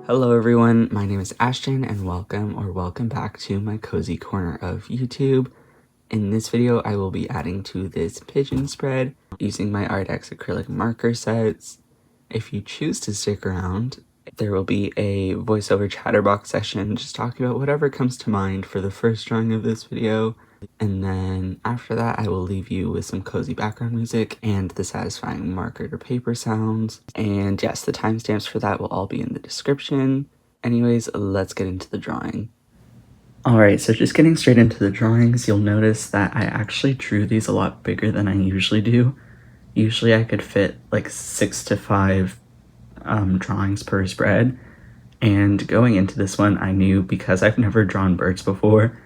Hello everyone, my name is Ashton and welcome back to my cozy corner of YouTube. In this video, I will be adding to this pigeon spread using my Arrtx acrylic marker sets. If you choose to stick around, there will be a voiceover Chatterbox session just talking about whatever comes to mind for the first drawing of this video. And then after that, I will leave you with some cozy background music and the satisfying marker to paper sounds. And yes, the timestamps for that will all be in the description. Anyways, let's get into the drawing. Alright, so just getting straight into the drawings, you'll notice that I actually drew these a lot bigger than I usually do. Usually I could fit like 6 to 5 drawings per spread. And going into this one, I knew because I've never drawn birds before,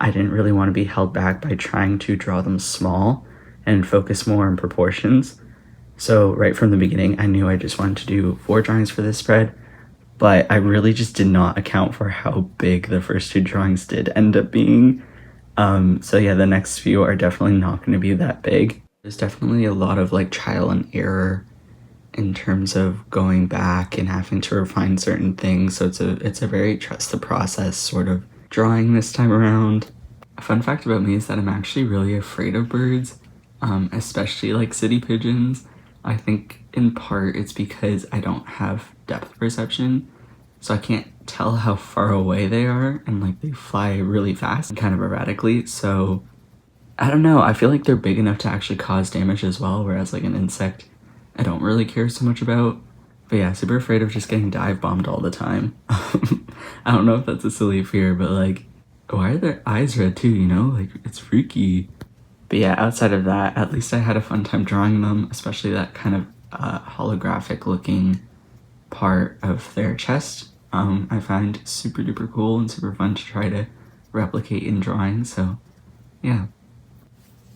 I didn't really want to be held back by trying to draw them small and focus more on proportions. So right from the beginning, I knew I just wanted to do 4 drawings for this spread, but I really just did not account for how big the first 2 drawings did end up being. So yeah, the next few are definitely not going to be that big. There's definitely a lot of like trial and error in terms of going back and having to refine certain things. So it's a very trust the process sort of drawing this time around. A fun fact about me is that I'm actually really afraid of birds, especially like city pigeons. I think in part it's because I don't have depth perception, so I can't tell how far away they are, and like they fly really fast and kind of erratically. So I don't know, I feel like they're big enough to actually cause damage as well, whereas like an insect I don't really care so much about. But yeah, super afraid of just getting dive bombed all the time. I don't know if that's a silly fear, but like, why are their eyes red too, you know? Like, it's freaky. But yeah, outside of that, at least I had a fun time drawing them, especially that kind of holographic looking part of their chest. I find super duper cool and super fun to try to replicate in drawing, so yeah.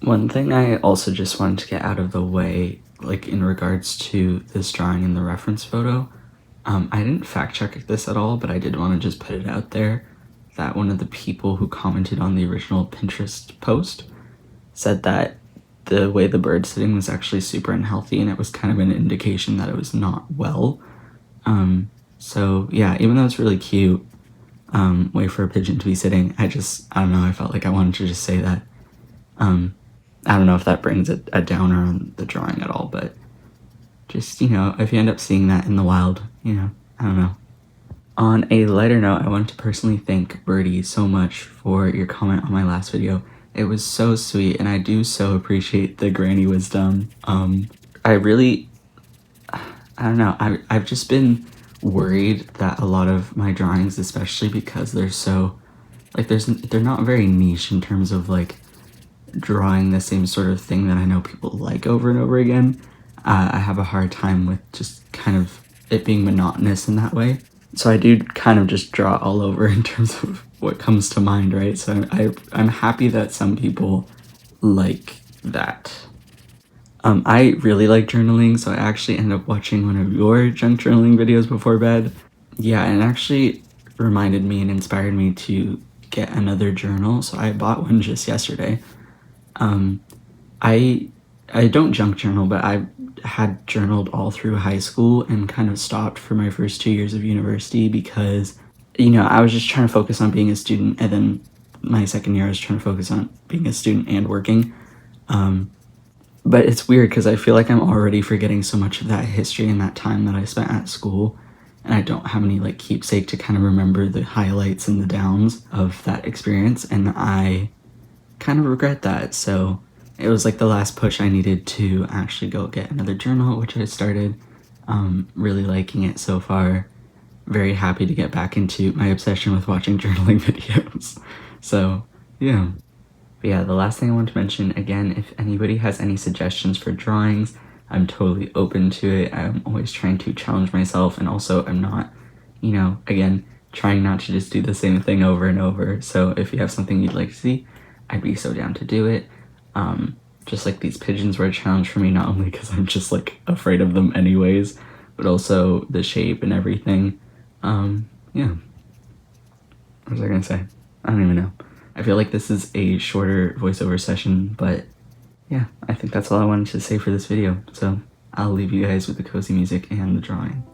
One thing I also just wanted to get out of the way, like in regards to this drawing in the reference photo, I didn't fact check this at all, but I did want to just put it out there that one of the people who commented on the original Pinterest post said that the way the bird's sitting was actually super unhealthy, and it was kind of an indication that it was not well. So yeah, even though it's really cute, way for a pigeon to be sitting, I don't know, I felt like I wanted to just say that. I don't know if that brings a downer on the drawing at all, but just, you know, if you end up seeing that in the wild, you know, I don't know. On a lighter note, I wanted to personally thank Birdie so much for your comment on my last video. It was so sweet, and I do so appreciate the granny wisdom. I don't know, I've just been worried that a lot of my drawings, especially because they're so, like, they're not very niche in terms of, like, drawing the same sort of thing that I know people like over and over again. I have a hard time with just kind of it being monotonous in that way. So I do kind of just draw all over in terms of what comes to mind, right? So I'm happy that some people like that. I really like journaling, so I actually ended up watching one of your junk journaling videos before bed. Yeah, and it actually reminded me and inspired me to get another journal, so I bought one just yesterday. I don't junk journal, but I had journaled all through high school and kind of stopped for my first 2 years of university because, you know, I was just trying to focus on being a student, and then my second year I was trying to focus on being a student and working. But it's weird because I feel like I'm already forgetting so much of that history and that time that I spent at school, and I don't have any like keepsake to kind of remember the highlights and the downs of that experience, and I kind of regret that. So it was like the last push I needed to actually go get another journal, which I started. Really liking it so far. Very happy to get back into my obsession with watching journaling videos. So yeah. But yeah, the last thing I want to mention, again, if anybody has any suggestions for drawings, I'm totally open to it. I'm always trying to challenge myself, and also I'm not, you know, again, trying not to just do the same thing over and over. So if you have something you'd like to see, I'd be so down to do it. Just like these pigeons were a challenge for me, not only because I'm just like afraid of them anyways, but also the shape and everything. Yeah. What was I gonna say? I don't even know. I feel like this is a shorter voiceover session, but yeah, I think that's all I wanted to say for this video. So I'll leave you guys with the cozy music and the drawing.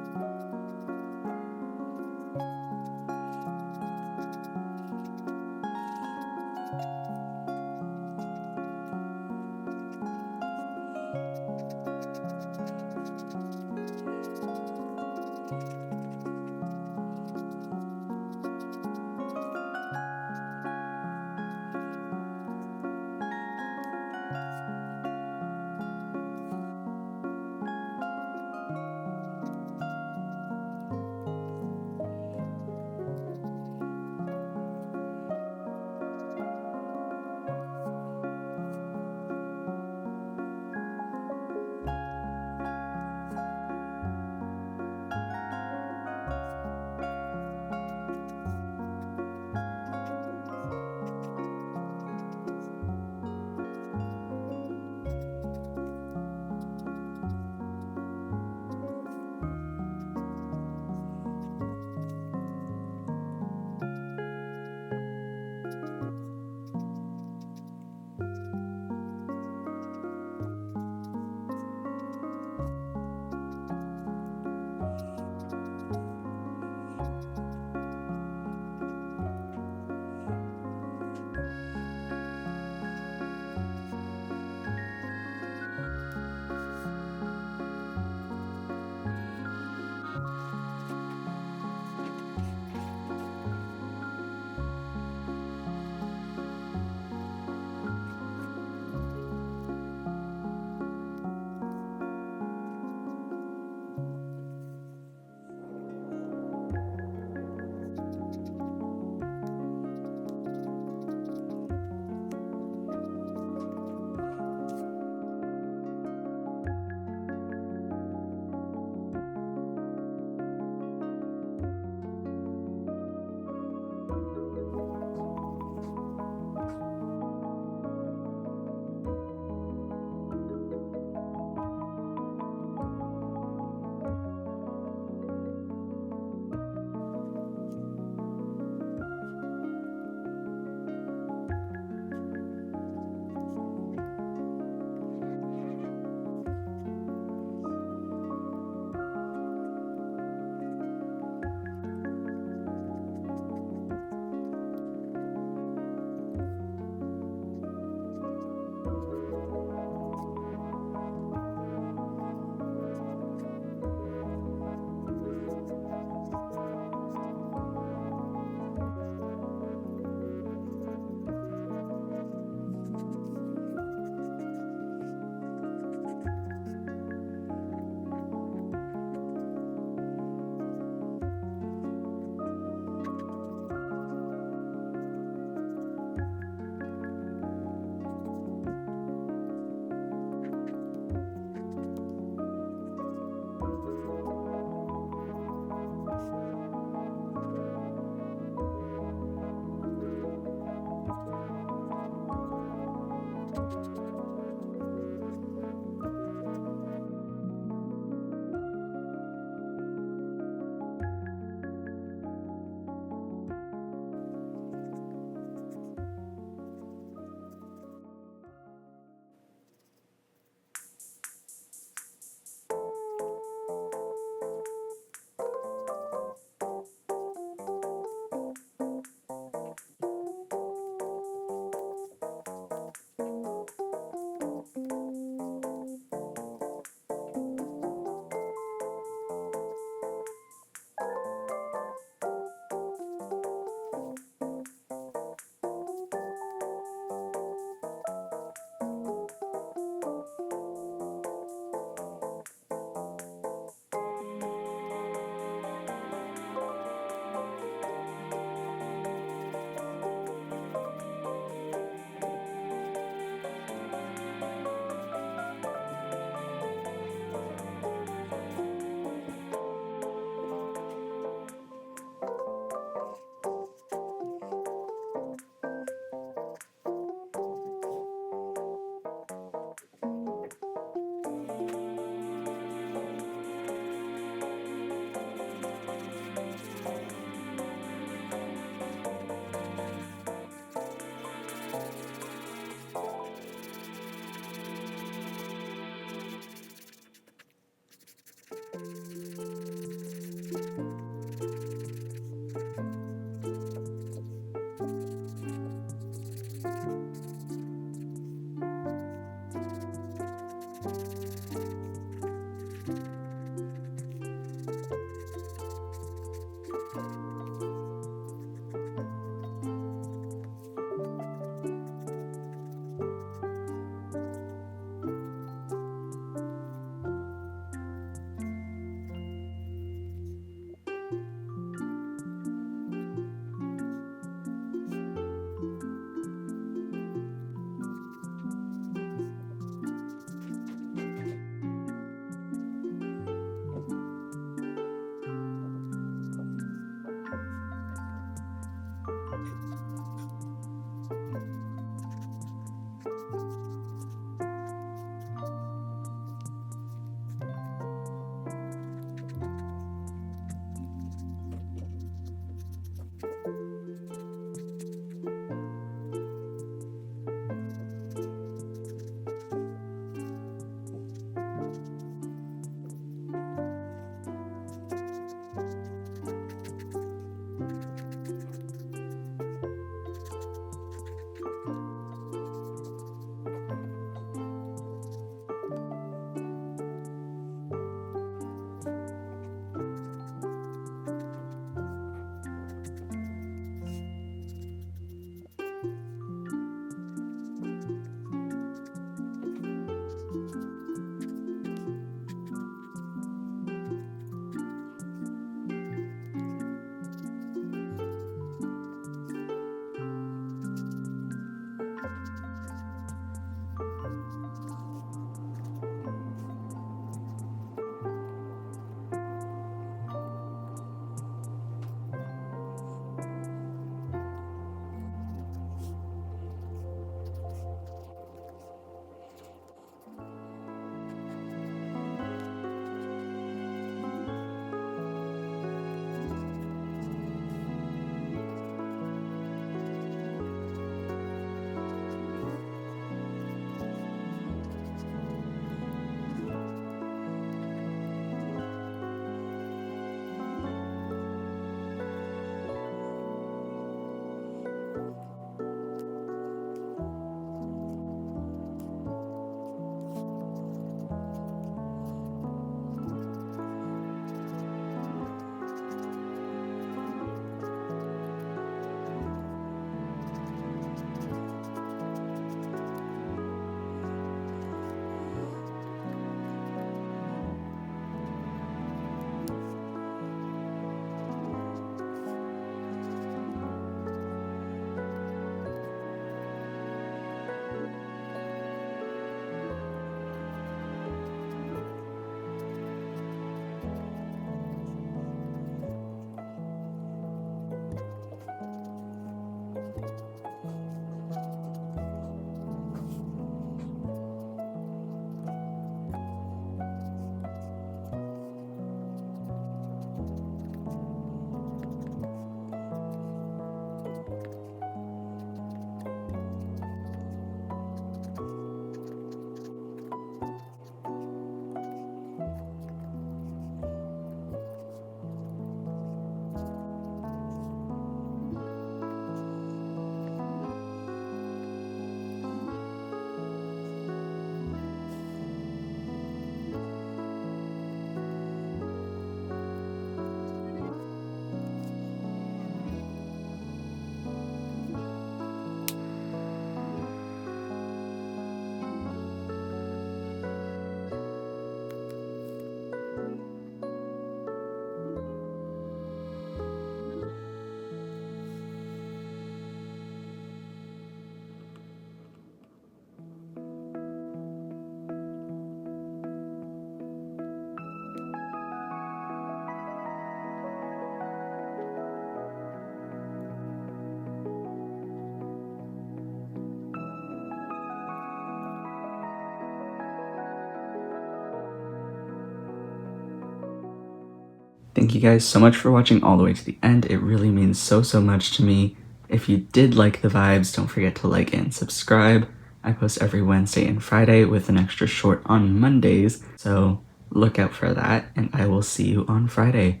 Thank you guys so much for watching all the way to the end. It really means so much to me. If you did like the vibes, don't forget to like and subscribe. I post every Wednesday and Friday with an extra short on Mondays, so look out for that, and I will see you on Friday.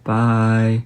Bye!